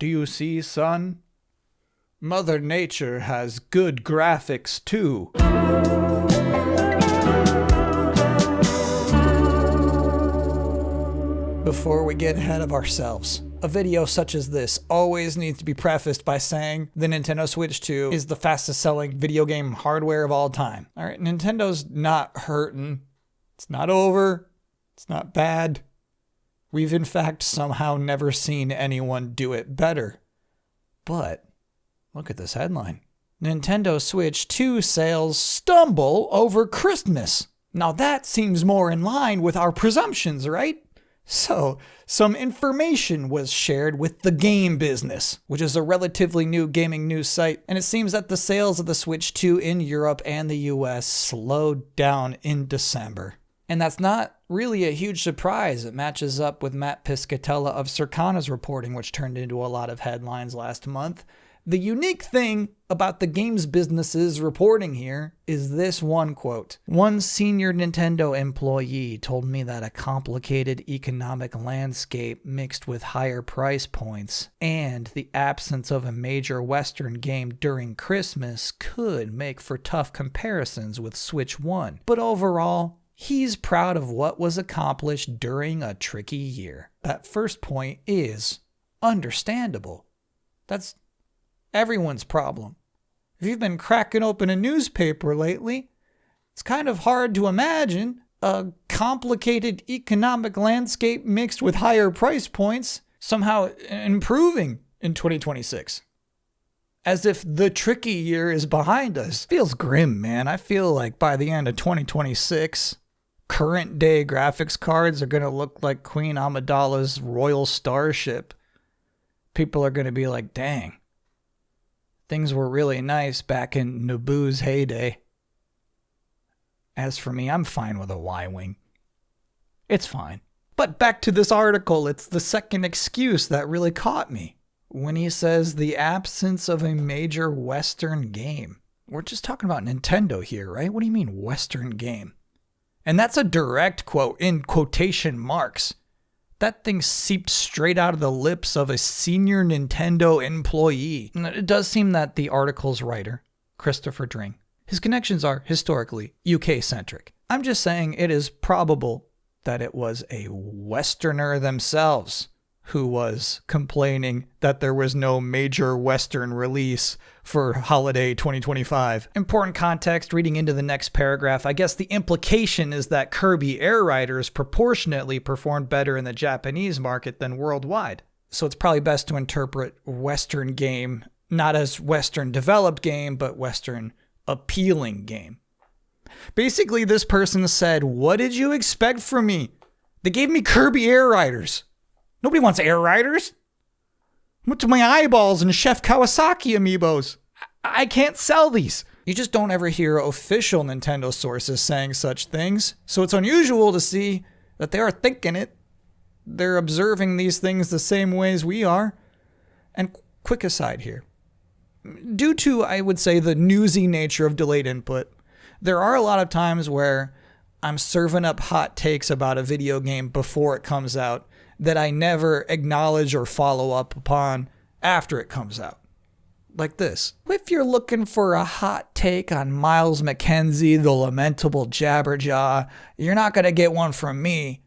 Do you see, son? Mother Nature has good graphics too. Before we get ahead of ourselves, a video such as this always needs to be prefaced by saying the Nintendo Switch 2 is the fastest selling video game hardware of all time. Alright, Nintendo's not hurting. It's not over. It's not bad. We've in fact somehow never seen anyone do it better. But look at this headline. Nintendo Switch 2 sales stumble over Christmas. Now that seems more in line with our presumptions, right? So, some information was shared with The Game Business, which is a relatively new gaming news site, and it seems that the sales of the Switch 2 in Europe and the US slowed down in December. And that's not really a huge surprise. It matches up with Matt Piscatella of Circana's reporting, which turned into a lot of headlines last month. The unique thing about the Games Business's reporting here is this one quote. One senior Nintendo employee told me that a complicated economic landscape mixed with higher price points and the absence of a major Western game during Christmas could make for tough comparisons with Switch 1. But overall, he's proud of what was accomplished during a tricky year. That first point is understandable. That's everyone's problem. If you've been cracking open a newspaper lately, it's kind of hard to imagine a complicated economic landscape mixed with higher price points somehow improving in 2026. As if the tricky year is behind us. Feels grim, man. I feel like by the end of 2026, current day graphics cards are going to look like Queen Amidala's royal starship. People are going to be like, dang. Things were really nice back in Naboo's heyday. As for me, I'm fine with a Y-Wing. It's fine. But back to this article, it's the second excuse that really caught me. When he says the absence of a major Western game. We're just talking about Nintendo here, right? What do you mean Western game? And that's a direct quote in quotation marks. That thing seeped straight out of the lips of a senior Nintendo employee. And it does seem that the article's writer, Christopher Dring, his connections are historically UK-centric. I'm just saying it is probable that it was a Westerner themselves who was complaining that there was no major Western release for holiday 2025. Important context reading into the next paragraph. I guess the implication is that Kirby Air Riders proportionately performed better in the Japanese market than worldwide. So it's probably best to interpret Western game not as Western developed game, but Western appealing game. Basically, this person said, what did you expect from me? They gave me Kirby Air Riders. Nobody wants Air Riders. What's my eyeballs and Chef Kawasaki amiibos? I can't sell these. You just don't ever hear official Nintendo sources saying such things, so it's unusual to see that they are thinking it. They're observing these things the same ways we are. And quick aside here. Due to, I would say, the newsy nature of delayed input, there are a lot of times where I'm serving up hot takes about a video game before it comes out that I never acknowledge or follow up upon after it comes out. Like this. If you're looking for a hot take on Miles McKenzie, the lamentable Jabberjaw, you're not going to get one from me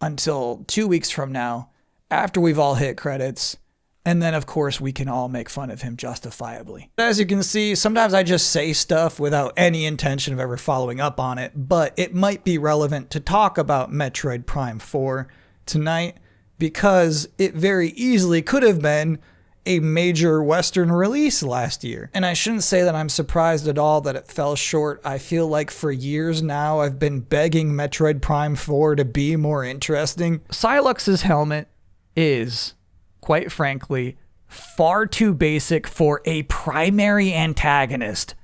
until 2 weeks from now, after we've all hit credits. And then, of course, we can all make fun of him justifiably. As you can see, sometimes I just say stuff without any intention of ever following up on it, but it might be relevant to talk about Metroid Prime 4 tonight, because it very easily could have been a major Western release last year. And I shouldn't say that I'm surprised at all that it fell short. I feel like for years now I've been begging Metroid Prime 4 to be more interesting. Silux's helmet is, quite frankly, far too basic for a primary antagonist.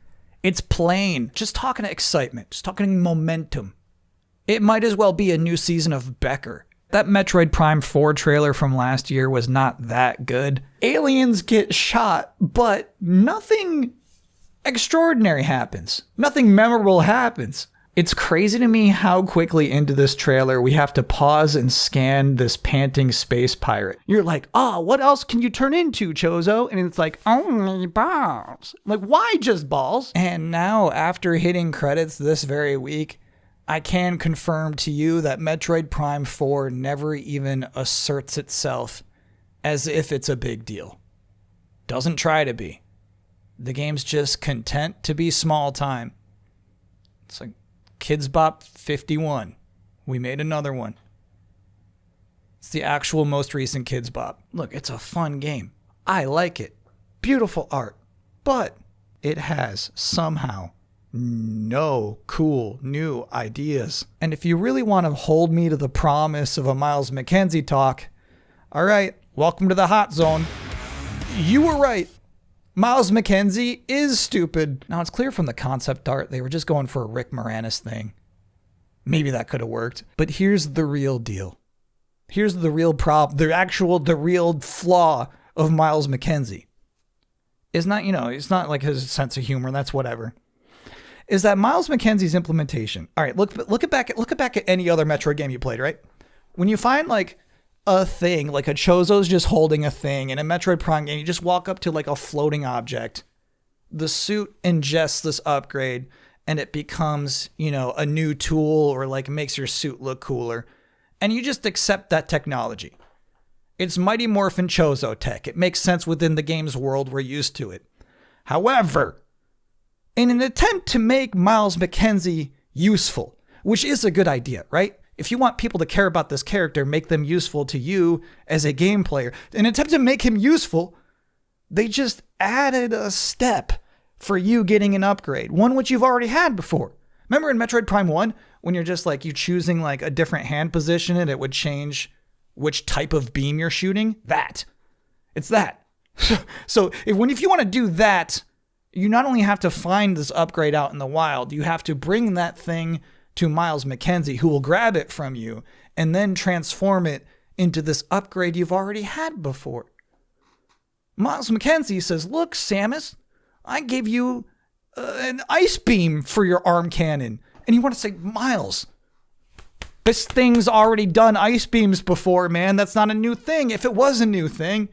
It's plain. Just talking excitement, just talking momentum. It might as well be a new season of Becker. That Metroid Prime 4 trailer from last year was not that good. Aliens get shot, but nothing extraordinary happens. Nothing memorable happens. It's crazy to me how quickly into this trailer we have to pause and scan this panting space pirate. You're like, oh, what else can you turn into, Chozo? And it's like, only balls. I'm like, why just balls? And now, after hitting credits this very week, I can confirm to you that Metroid Prime 4 never even asserts itself as if it's a big deal. Doesn't try to be. The game's just content to be small time. It's like Kids Bop 51. We made another one. It's the actual most recent Kids Bop. Look, it's a fun game. I like it. Beautiful art. But it has somehow no cool new ideas. And if you really want to hold me to the promise of a Miles McKenzie talk, all right, welcome to the hot zone. You were right. Miles McKenzie is stupid. Now, it's clear from the concept art they were just going for a Rick Moranis thing. Maybe that could have worked. But here's the real deal. Here's the real problem. The real flaw of Miles McKenzie. It's not, it's not like his sense of humor. That's whatever. Is that Miles McKenzie's implementation. All right, look back at any other Metroid game you played, right? When you find like a thing, like a Chozo's just holding a thing in a Metroid Prime game, you just walk up to like a floating object. The suit ingests this upgrade and it becomes, a new tool or like makes your suit look cooler. And you just accept that technology. It's Mighty Morphin Chozo tech. It makes sense within the game's world. We're used to it. However, in an attempt to make Miles McKenzie useful, which is a good idea, right? If you want people to care about this character, make them useful to you as a game player. In an attempt to make him useful, they just added a step for you getting an upgrade, one which you've already had before. Remember in Metroid Prime 1, when you're just like, you choosing like a different hand position and it would change which type of beam you're shooting? It's that. So if you want to do that, you not only have to find this upgrade out in the wild, you have to bring that thing to Miles McKenzie, who will grab it from you and then transform it into this upgrade you've already had before. Miles McKenzie says, look, Samus, I gave you an ice beam for your arm cannon. And you want to say, Miles, this thing's already done ice beams before, man. That's not a new thing. If it was a new thing,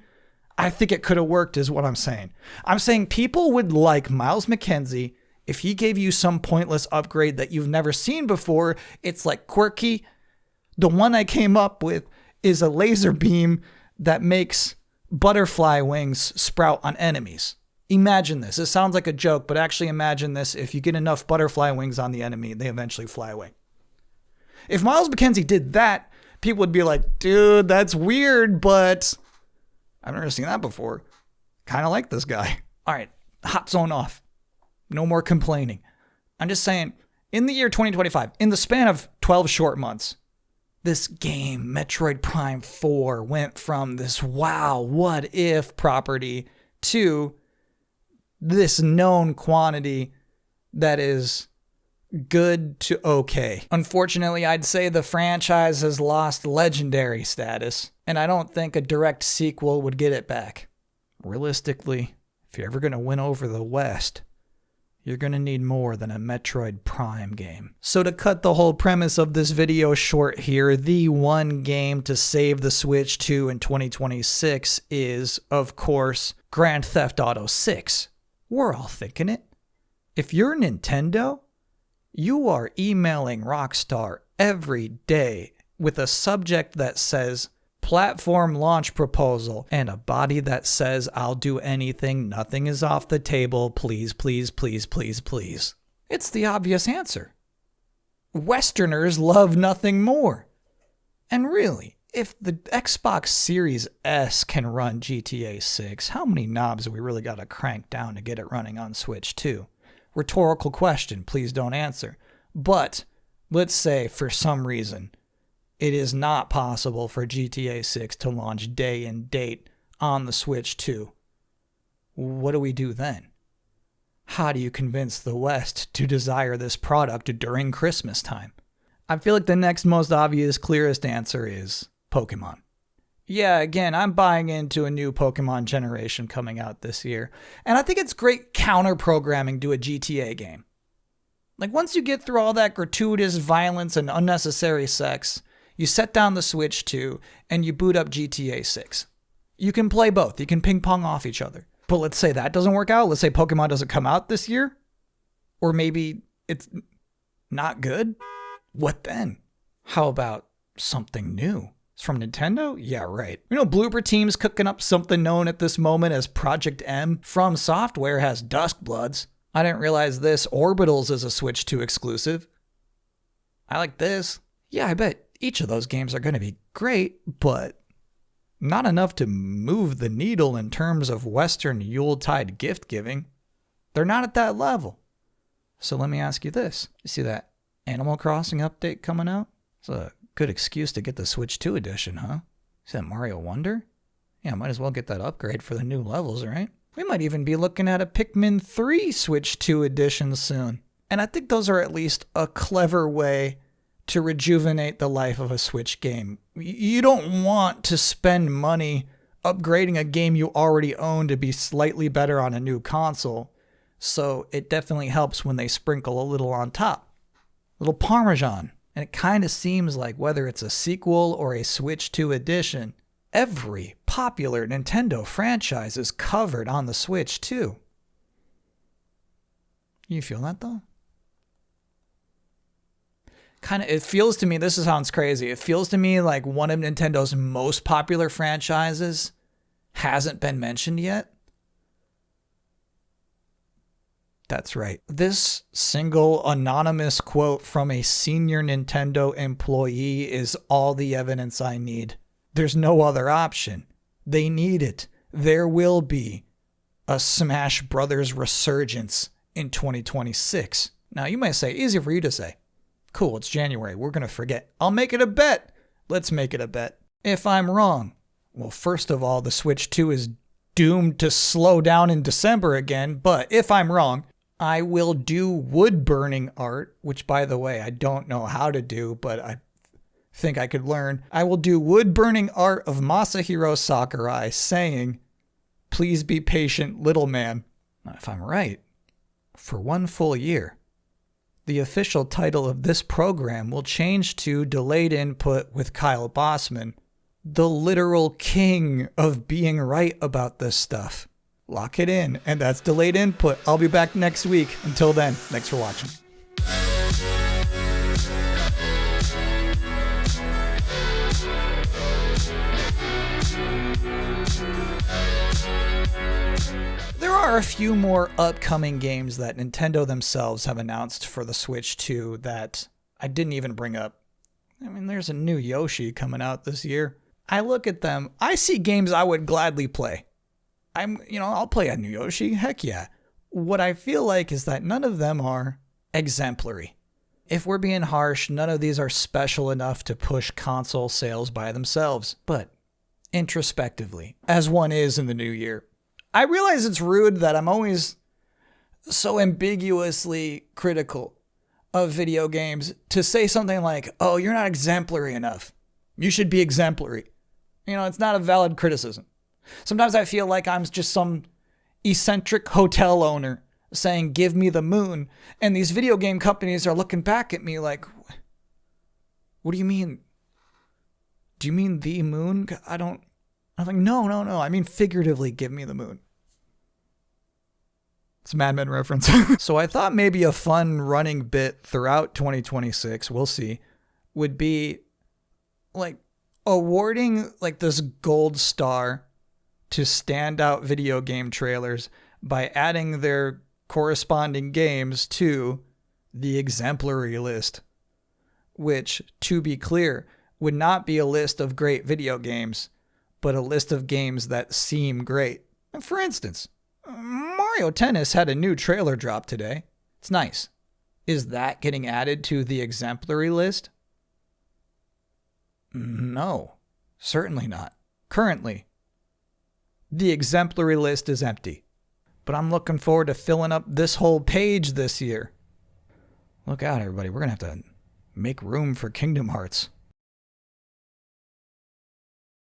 I think it could have worked is what I'm saying. I'm saying people would like Miles McKenzie if he gave you some pointless upgrade that you've never seen before. It's like quirky. The one I came up with is a laser beam that makes butterfly wings sprout on enemies. Imagine this. It sounds like a joke, but actually imagine this. If you get enough butterfly wings on the enemy, they eventually fly away. If Miles McKenzie did that, people would be like, dude, that's weird, but I've never seen that before. Kind of like this guy. All right, hot zone off. No more complaining. I'm just saying, in the year 2025, in the span of 12 short months, this game, Metroid Prime 4, went from this wow, what if property to this known quantity that is good to okay. Unfortunately, I'd say the franchise has lost legendary status, and I don't think a direct sequel would get it back. Realistically, if you're ever going to win over the West, you're going to need more than a Metroid Prime game. So to cut the whole premise of this video short here, the one game to save the Switch 2 in 2026 is, of course, Grand Theft Auto 6. We're all thinking it. If you're Nintendo, you are emailing Rockstar every day with a subject that says platform launch proposal and a body that says I'll do anything, nothing is off the table, please, please, please, please, please. It's the obvious answer. Westerners love nothing more. And really, if the Xbox Series S can run GTA 6, how many knobs have we really got to crank down to get it running on Switch 2? Rhetorical question, please don't answer. But let's say for some reason it is not possible for GTA 6 to launch day and date on the Switch 2. What do we do then? How do you convince the West to desire this product during Christmas time? I feel like the next most obvious, clearest answer is Pokemon. Yeah, again, I'm buying into a new Pokemon generation coming out this year. And I think it's great counter-programming to a GTA game. Like, once you get through all that gratuitous violence and unnecessary sex, you set down the Switch 2 and you boot up GTA 6. You can play both. You can ping pong off each other. But let's say that doesn't work out. Let's say Pokemon doesn't come out this year. Or maybe it's not good. What then? How about something new? It's from Nintendo? Yeah, right. You know, Bloober Team's cooking up something known at this moment as Project M. From Software has Duskbloods. I didn't realize this. Orbitals is a Switch 2 exclusive. I like this. Yeah, I bet each of those games are going to be great, but not enough to move the needle in terms of Western Yuletide gift giving. They're not at that level. So let me ask you this. You see that Animal Crossing update coming out? It's a good excuse to get the Switch 2 edition, huh? See that Mario Wonder? Yeah, might as well get that upgrade for the new levels, right? We might even be looking at a Pikmin 3 Switch 2 edition soon. And I think those are at least a clever way to rejuvenate the life of a Switch game. You don't want to spend money upgrading a game you already own to be slightly better on a new console. So it definitely helps when they sprinkle a little on top. A little Parmesan. And it kind of seems like whether it's a sequel or a Switch 2 edition, every popular Nintendo franchise is covered on the Switch too. You feel that though? It feels to me, this sounds crazy, it feels to me like one of Nintendo's most popular franchises hasn't been mentioned yet. That's right. This single anonymous quote from a senior Nintendo employee is all the evidence I need. There's no other option. They need it. There will be a Smash Brothers resurgence in 2026. Now you might say, easy for you to say. Cool, it's January. We're going to forget. I'll make it a bet. Let's make it a bet. If I'm wrong, well, first of all, the Switch 2 is doomed to slow down in December again. But if I'm wrong, I will do wood burning art, which, by the way, I don't know how to do, but I think I could learn. I will do wood burning art of Masahiro Sakurai saying, "Please be patient, little man." Now, if I'm right, for one full year, the official title of this program will change to Delayed Input with Kyle Bossman, the literal king of being right about this stuff. Lock it in, and that's Delayed Input. I'll be back next week. Until then, thanks for watching. There are a few more upcoming games that Nintendo themselves have announced for the Switch 2 that I didn't even bring up. I mean, there's a new Yoshi coming out this year. I look at them, I see games I would gladly play. I'll play a new Yoshi, heck yeah. What I feel like is that none of them are exemplary. If we're being harsh, none of these are special enough to push console sales by themselves. But introspectively, as one is in the new year, I realize it's rude that I'm always so ambiguously critical of video games to say something like, oh, you're not exemplary enough. You should be exemplary. It's not a valid criticism. Sometimes I feel like I'm just some eccentric hotel owner saying, give me the moon. And these video game companies are looking back at me like, what do you mean? Do you mean the moon? I'm like, no. I mean, figuratively, give me the moon. It's a Mad Men reference. So I thought maybe a fun running bit throughout 2026, we'll see, would be like awarding like this gold star to standout video game trailers by adding their corresponding games to the exemplary list, which, to be clear, would not be a list of great video games, but a list of games that seem great. For instance, Mario Tennis had a new trailer drop today. It's nice. Is that getting added to the exemplary list? No, certainly not. Currently, the exemplary list is empty. But I'm looking forward to filling up this whole page this year. Look out, everybody. We're going to have to make room for Kingdom Hearts.